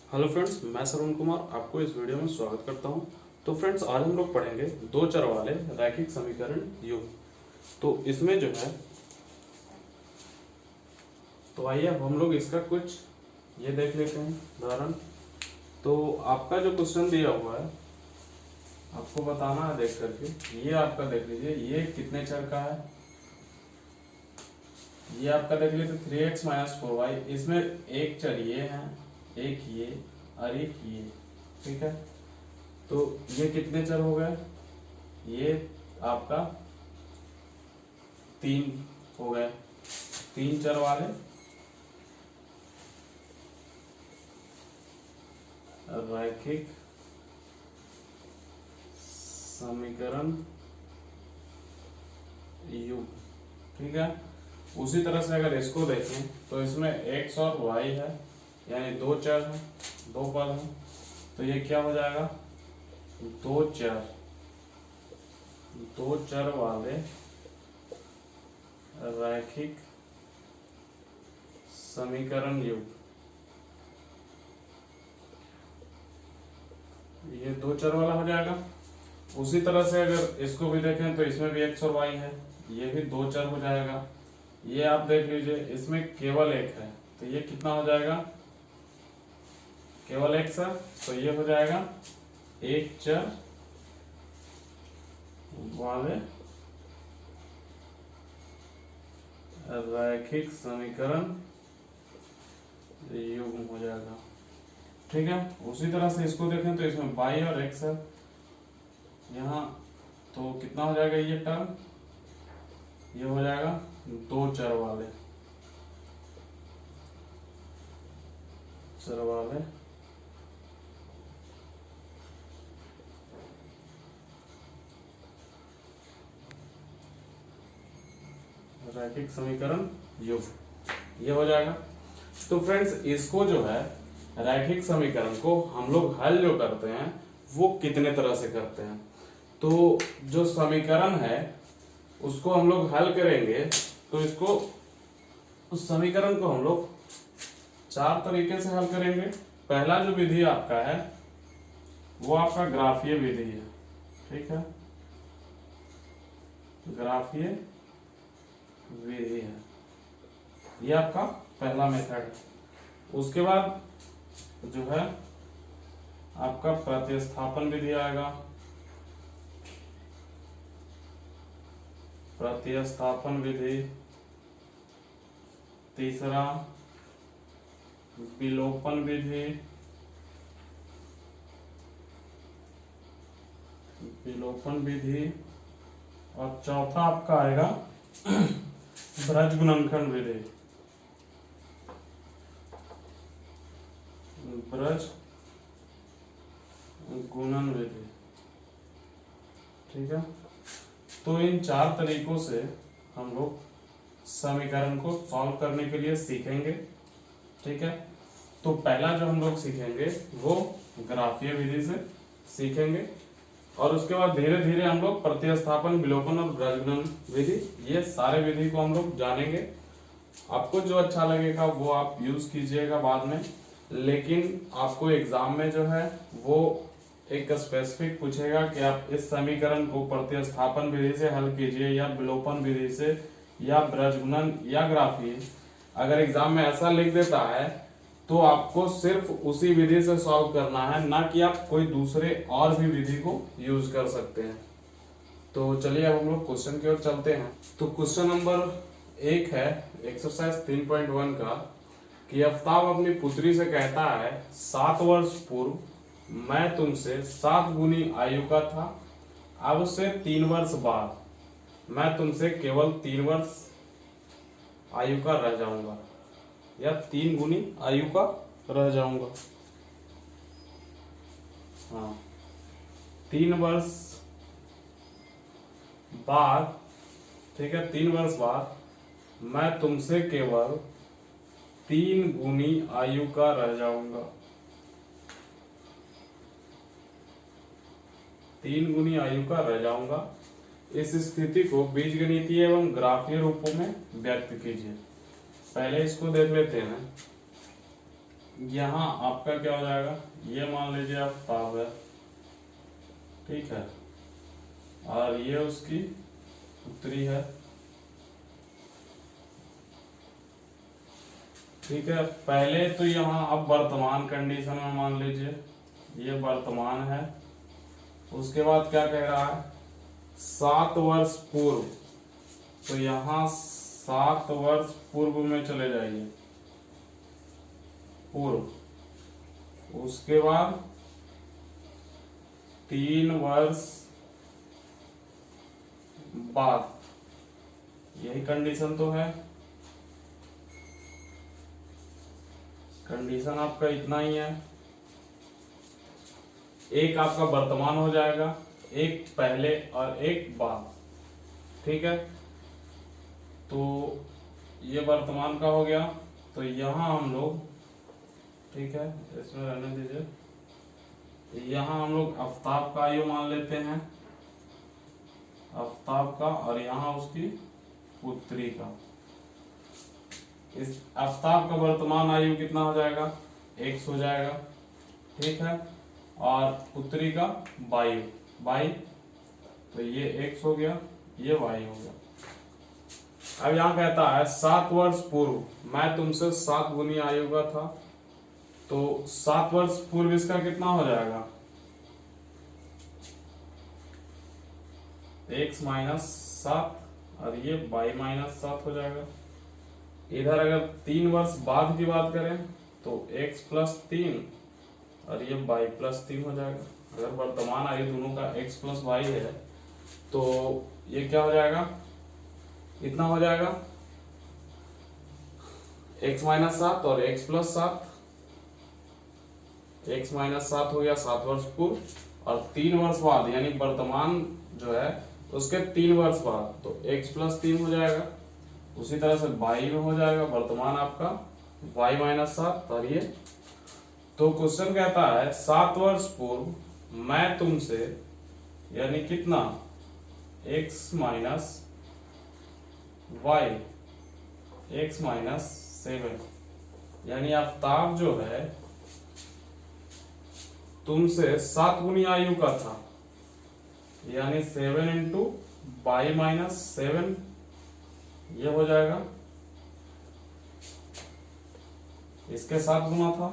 Hello friends, मैं श्रवण कुमार आपको इस वीडियो में स्वागत करता हूं। तो फ्रेंड्स, आज हम लोग पढ़ेंगे दो चर वाले रैखिक समीकरण युग। तो इसमें जो है, तो आइए अब हम लोग इसका कुछ ये देख लेते हैं उदाहरण। तो आपका जो क्वेश्चन दिया हुआ है आपको बताना है देख करके। ये आपका देख लीजिए, ये कितने चर का है। ये आपका देख लीजिए 3x - 4y। इसमें एक चर ये है, एक ये और एक ये, ठीक है। तो ये कितने चर हो गए? ये आपका 3 हो गए, 3 चर वाले रैखिक समीकरण युग, ठीक है। उसी तरह से अगर इसको देखें तो इसमें x और y है, यानी दो चर है, दो पद है। तो ये क्या हो जाएगा? दो चर वाले रैखिक समीकरण युग। ये दो चर वाला हो जाएगा। उसी तरह से अगर इसको भी देखें तो इसमें भी x और y है, ये भी दो चर हो जाएगा। ये आप देख लीजिए, इसमें केवल एक है, तो ये कितना हो जाएगा? केवल x है, तो ये हो जाएगा एक चर वाले रैखिक समीकरण युग्म हो जाएगा, ठीक है। उसी तरह से इसको देखें तो इसमें y और x है यहाँ, तो कितना हो जाएगा? ये टर्म ये हो जाएगा दो चर वाले रैखिक समीकरण युग, ये हो जाएगा। तो फ्रेंड्स, इसको जो है रैखिक समीकरण को हम लोग हल जो करते हैं वो कितने तरह से करते हैं। तो जो समीकरण है उसको हम लोग हल करेंगे, तो इसको उस समीकरण को हम लोग 4 तरीके से हल करेंगे। पहला जो विधि आपका है वो आपका ग्राफीय विधि है, ठीक है। ग्राफीय विधि है, ये आपका पहला मेथड है। उसके बाद जो है आपका प्रतिस्थापन विधि आएगा। प्रतिस्थापन विधि। तीसरा विलोपन विधि। और चौथा आपका आएगा ब्रज गुणनखंड विधि। ब्रज गुणन विधि, ठीक है। तो इन 4 तरीकों से हम लोग समीकरण को सॉल्व करने के लिए सीखेंगे, ठीक है। तो पहला जो हम लोग सीखेंगे वो ग्राफीय विधि से सीखेंगे, और उसके बाद धीरे धीरे हम लोग प्रतिस्थापन, विलोपन और ब्रजगुणन विधि, ये सारे विधि को हम लोग जानेंगे। आपको जो अच्छा लगेगा वो आप यूज कीजिएगा बाद में, लेकिन आपको एग्जाम में जो है वो एक स्पेसिफिक पूछेगा कि आप इस समीकरण को प्रतिस्थापन विधि से हल कीजिए, या विलोपन विधि से, या ब्रजगुणन, या ग्राफीय। अगर एग्जाम में ऐसा लिख देता है तो आपको सिर्फ उसी विधि से सॉल्व करना है, ना कि आप कोई दूसरे और भी विधि को यूज कर सकते हैं। तो चलिए अब हम लोग क्वेश्चन की ओर चलते हैं। तो क्वेश्चन नंबर 1 है एक्सरसाइज 3.1 का, कि आफ्ताब अपनी पुत्री से कहता है 7 वर्ष पूर्व मैं तुमसे 7 गुनी आयु का था, अब से 3 वर्ष बाद मैं तुमसे केवल 3 वर्ष आयु का रह जाऊंगा, या 3 गुनी आयु का रह जाऊंगा। हाँ, 3 वर्ष बाद, ठीक है, 3 वर्ष बाद मैं तुमसे केवल 3 गुनी आयु का रह जाऊंगा। 3 गुनी आयु का रह जाऊंगा। इस स्थिति को बीजगणितीय एवं ग्राफीय रूपों में व्यक्त कीजिए। पहले इसको देख लेते हैं। यहाँ आपका क्या हो जाएगा, ये मान लीजिए आफ्ताब है, ठीक है, और ये उसकी उत्तरी है, ठीक है। पहले तो यहाँ अब वर्तमान कंडीशन में मान लीजिए ये वर्तमान है, उसके बाद क्या कह रहा है, 7 वर्ष पूर्व, तो यहाँ 7 वर्ष पूर्व में चले जाइए, पूर्व, उसके बाद 3 वर्ष बाद, यही कंडीशन तो है, कंडीशन आपका इतना ही है। एक आपका वर्तमान हो जाएगा, एक पहले और एक बाद, ठीक है। तो ये वर्तमान का हो गया, तो यहाँ हम लोग, ठीक है, इसमें रहने दीजिए, यहाँ हम लोग आफ्ताब का आयु मान लेते हैं, आफ्ताब का, और यहाँ उसकी उत्तरी का। इस आफ्ताब का वर्तमान आयु कितना हो जाएगा, x हो जाएगा, ठीक है, और उत्तरी का y, तो ये x हो गया, ये y हो गया। अब यहाँ कहता है 7 वर्ष पूर्व, मैं तुमसे 7 गुनी आयु का था, तो 7 वर्ष पूर्व इसका कितना हो जाएगा, x माइनस 7, और ये y माइनस 7 हो जाएगा। इधर अगर 3 वर्ष बाद की बात करें तो x प्लस 3 और ये y प्लस 3 हो जाएगा। अगर वर्तमान आयु दोनों का x प्लस y है तो ये क्या हो जाएगा, इतना हो जाएगा, x माइनस 7 और x प्लस 7, x माइनस 7 हो गया 7 वर्ष पूर्व, और 3 वर्ष बाद यानी वर्तमान जो है उसके 3 वर्ष बाद, तो x प्लस 3 हो जाएगा। उसी तरह से y में हो जाएगा वर्तमान आपका y माइनस 7, और ये, तो क्वेश्चन कहता है 7 वर्ष पूर्व मैं तुमसे, यानी कितना, x minus y, x minus 7, यानी आफ्ताब जो है तुमसे 7 गुनी आयु का था, यानी 7 इंटू y माइनस 7, ये हो जाएगा, इसके साथ गुना था,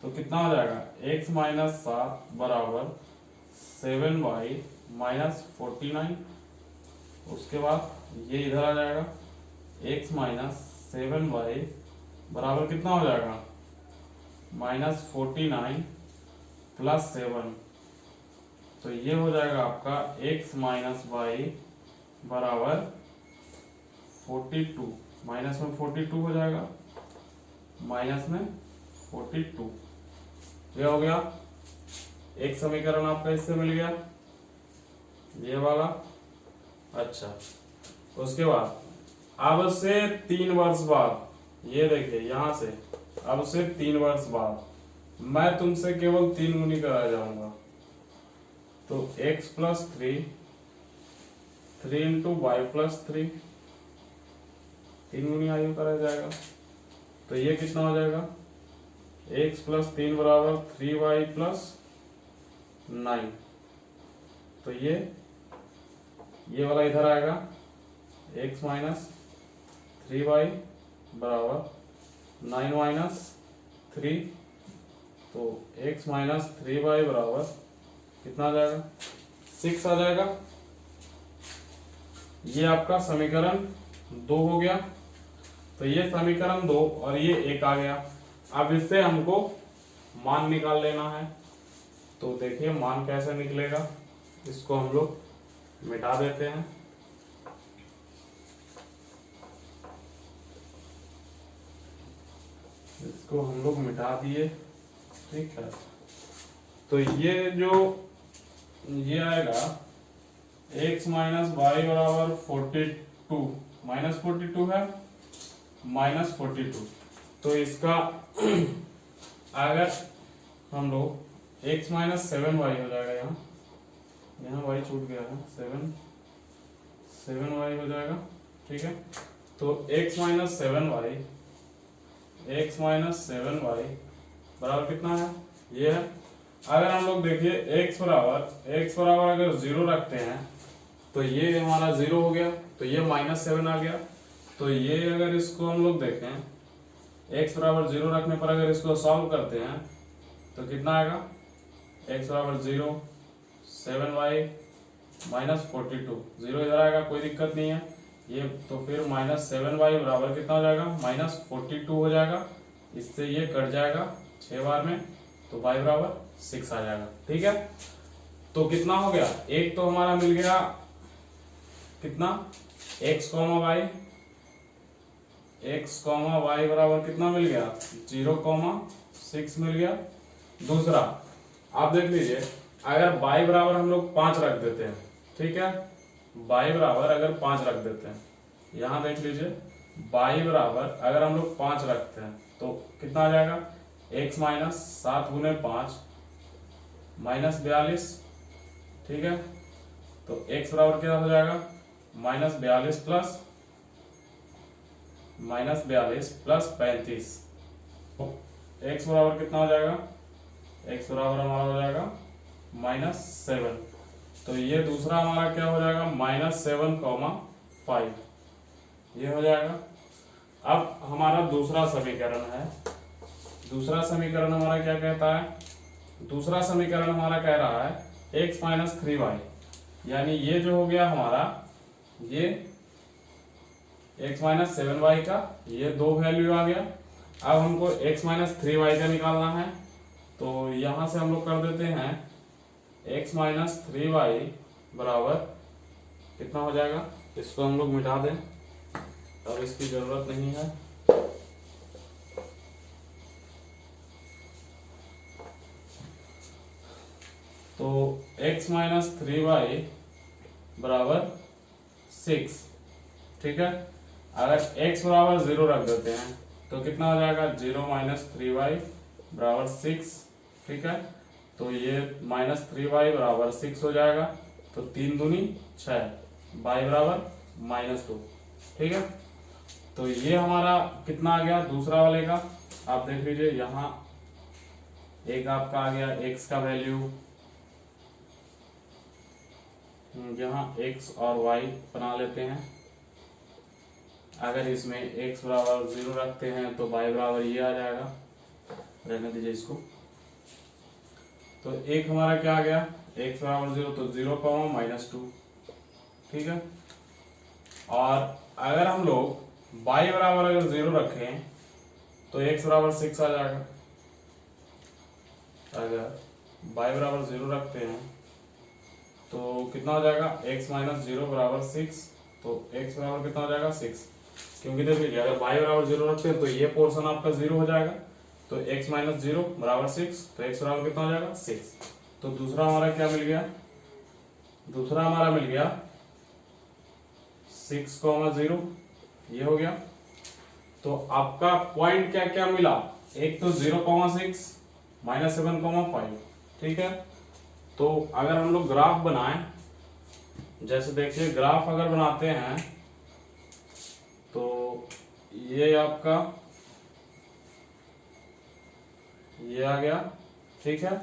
तो कितना हो जाएगा, x माइनस 7 बराबर 7y माइनस 49, उसके बाद ये इधर आ जाएगा, x माइनस 7y बराबर कितना हो जाएगा, माइनस 49 प्लस 7, तो ये हो जाएगा आपका x माइनस y बराबर 42, माइनस में 42 हो जाएगा, माइनस में 42, ये हो गया एक समीकरण आपका, इससे मिल गया ये वाला। अच्छा, उसके बाद अब से 3 वर्ष बाद, ये देखिए यहां से अब से 3 वर्ष बाद मैं तुमसे केवल 3 गुनी कराया जाऊंगा, तो x plus 3 into y plus 3, 3 गुनी आयु कराया जाएगा, तो ये कितना हो जाएगा, x प्लस 3 बराबर 3y प्लस 9, तो ये वाला इधर आएगा, x माइनस 3y बराबर 9 माइनस 3, तो x माइनस 3y बराबर कितना आ जाएगा, 6 आ जाएगा। ये आपका समीकरण 2 हो गया, तो ये समीकरण 2 और ये 1 आ गया। अब इससे हमको मान निकाल लेना है, तो देखिए मान कैसे निकलेगा, इसको हम लोग मिटा देते हैं। इसको हम लोग मिटा दिए, ठीक है, तो ये जो ये आएगा x माइनस वाई बराबर 42, माइनस 42 है, माइनस 42, तो इसका अगर हम लोग x माइनस 7y हो जाएगा, यहाँ y छूट गया है, 7y हो जाएगा, ठीक है, तो x minus 7y x minus 7y बराबर कितना है, ये है। अगर हम लोग देखिए x बराबर अगर 0 रखते हैं तो ये हमारा 0 हो गया, तो ये -7 आ गया। तो ये अगर इसको हम लोग देखें x बराबर 0 रखने पर अगर इसको सॉल्व करते हैं तो कितना आएगा, x बराबर 0, 7y -42, 0 इधर आएगा, कोई दिक्कत नहीं है ये। तो फिर -7y बराबर कितना हो जाएगा, -42 हो जाएगा। इससे ये कट जाएगा 6 बार में, तो y बराबर 6 आ जाएगा। ठीक है, तो कितना हो गया, एक तो हमारा मिल गया कितना, x, y बराबर कितना मिल गया, 0,6 मिल गया। दूसरा आप देख लीजिए, अगर y बराबर हम लोग 5 रख देते हैं, ठीक है, y बराबर अगर 5 रख देते हैं, यहां देख लीजिए y बराबर अगर हम लोग 5 रखते हैं तो कितना आ जाएगा, x माइनस 7 गुने 5 -42, ठीक है। तो x बराबर क्या हो जाएगा, -42 प्लस 35, x बराबर कितना हो जाएगा, x बराबर हमारा हो जाएगा -7। तो ये दूसरा हमारा क्या हो जाएगा, -7,5 ये हो जाएगा। अब हमारा दूसरा समीकरण है, दूसरा समीकरण हमारा क्या कहता है, दूसरा समीकरण हमारा कह रहा है x माइनस 3y, यानी ये जो हो गया हमारा, ये x माइनस 7y का ये दो वैल्यू आ गया। अब हमको x माइनस 3y का निकालना है, तो यहां से हम लोग कर देते हैं x माइनस 3y बराबर कितना हो जाएगा, इसको हम लोग मिटा दें, अब इसकी जरूरत नहीं है। तो x माइनस 3y बराबर 6, ठीक है। अगर x बराबर 0 रख देते हैं तो कितना हो जाएगा, 0 माइनस 3y बराबर 6, ठीक है। तो ये -3y बराबर 6 हो जाएगा, तो 3 दूनी 6, y बराबर -2, ठीक है। तो ये हमारा कितना आ गया दूसरा वाले का, आप देख लीजिए यहाँ एक आपका आ गया x का वैल्यू, यहाँ x और y बना लेते हैं। अगर इसमें x बराबर 0 रखते हैं तो y बराबर ये आ जाएगा, रहने दीजिए इसको। तो एक हमारा क्या आ गया, x बराबर 0, तो 0,-2, ठीक है। और अगर हम लोग y बराबर अगर 0 रखें तो x बराबर 6 आ जाएगा। अगर y बराबर 0 रखते हैं तो कितना हो जाएगा, x माइनस 0 बराबर 6, तो x बराबर कितना हो जाएगा 6, क्योंकि देख लीजिए अगर y बराबर 0 रखते हैं तो ये पोर्शन आपका 0 हो जाएगा, तो x माइनस 0 बराबर 6, तो x बराबर कितना हो जाएगा 6। तो दूसरा हमारा क्या मिल गया, दूसरा हमारा मिल गया 6,0, ये हो गया। तो आपका पॉइंट क्या क्या मिला, एक तो 0,6 -7,5, ठीक है। तो अगर हम लोग ग्राफ बनाएं, जैसे देखिए ग्राफ अगर बनाते हैं तो ये आपका ये आ गया, ठीक है।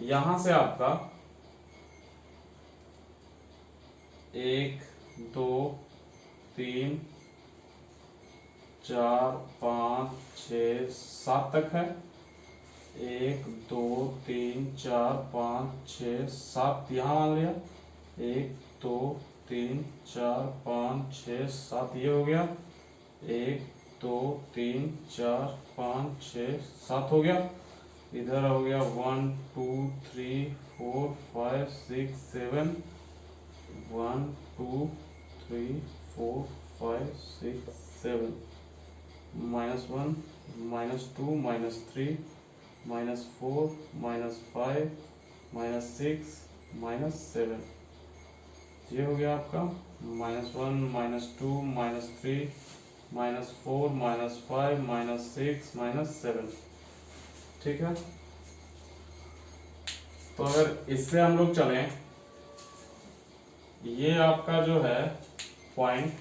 यहां से आपका 1 2 3 4 5 6 7 तक है, 1 2 3 4 5 6 7 यहाँ मान लिया, 1 2 3 4 5 6 7 ये हो गया, 1 2 3 4 5 6 7 हो गया। इधर हो गया 1 2 3 4 5 6 7, 1 2 3 4 5 6 7, -1 -2 -3 -4 -5 -6 -7, ये हो गया आपका -1 -2 -3 -4 -5 -6 -7, ठीक है। तो अगर इससे हम लोग चलें, ये आपका जो है पॉइंट,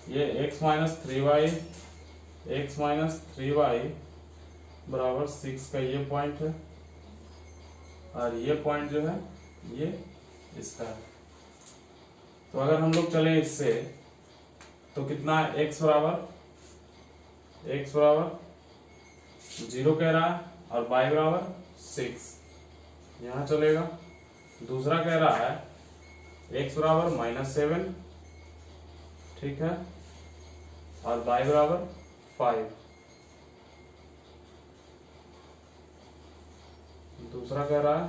ये x minus 3y x minus 3y बराबर 6 का ये पॉइंट है, और ये पॉइंट जो है ये इसका है। तो अगर हम लोग चले इससे तो कितना है, x बराबर 0 कह रहा है और y बराबर 6, यहाँ चलेगा। दूसरा कह रहा है x बराबर -7, ठीक है, और y बराबर 5। दूसरा कह रहा है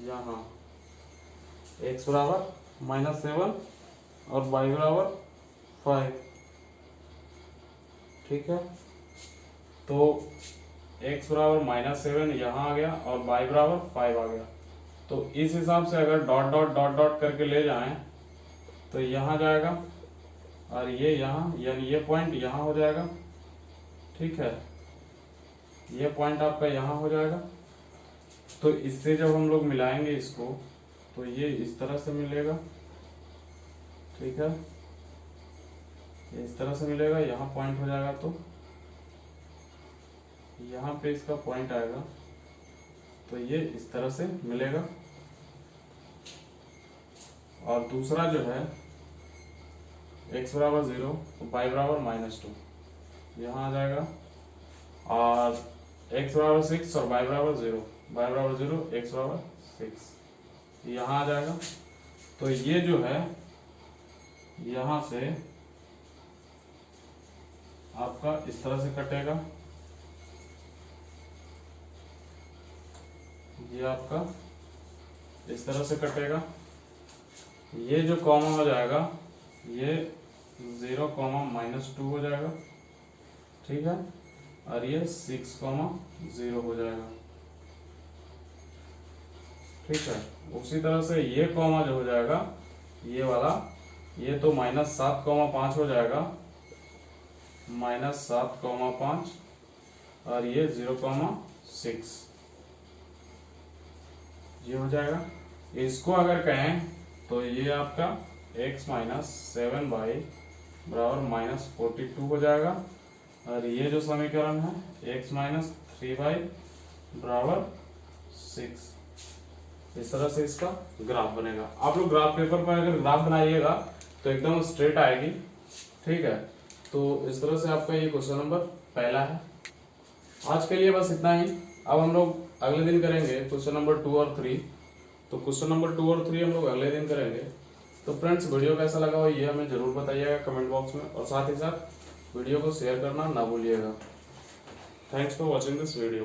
यहाँ x बराबर -7 और y बराबर 5, ठीक है। तो x बराबर -7 यहाँ आ गया और y बराबर 5 आ गया। तो इस हिसाब से अगर डॉट डॉट डॉट डॉट करके ले जाएं तो यहाँ जाएगा और ये यहाँ, यानी ये पॉइंट यहाँ हो जाएगा, ठीक है, ये पॉइंट आपका यहाँ हो जाएगा। तो इससे जब हम लोग मिलाएंगे इसको तो ये इस तरह से मिलेगा, ठीक है, ये इस तरह से मिलेगा, यहाँ पॉइंट हो जाएगा तो यहाँ पे इसका पॉइंट आएगा, तो ये इस तरह से मिलेगा। और दूसरा जो है x बराबर 0 तो y बराबर -2 यहाँ आ जाएगा, और x बराबर 6 और y बराबर 0, y बराबर 0 x बराबर 6 यहाँ आ जाएगा। तो ये जो है यहाँ से आपका इस तरह से कटेगा, ये आपका इस तरह से कटेगा। ये जो कॉमा हो जाएगा ये 0, -2 हो जाएगा, ठीक है, और ये 6, 0 हो जाएगा, ठीक है। उसी तरह से ये कॉमा जो हो जाएगा ये वाला, ये तो -7, 5 हो जाएगा, -7, 5 और ये 0, 6 ये हो जाएगा। इसको अगर कहें तो ये आपका x -7y बराबर -42 हो जाएगा, और ये जो समीकरण है x -3y बराबर 6, इस तरह से इसका ग्राफ बनेगा। आप लोग ग्राफ पेपर पर अगर ग्राफ बनाइएगा तो एकदम स्ट्रेट आएगी, ठीक है। तो इस तरह से आपका ये क्वेश्चन नंबर पहला है। आज के लिए बस इतना ही। अब हम लोग अगले दिन करेंगे क्वेश्चन नंबर 2 और 3। तो क्वेश्चन नंबर 2 और 3 हम लोग अगले दिन करेंगे। तो फ्रेंड्स, वीडियो कैसा लगा हो ये हमें जरूर बताइएगा कमेंट बॉक्स में, और साथ ही साथ वीडियो को शेयर करना ना भूलिएगा। Thanks for watching this video.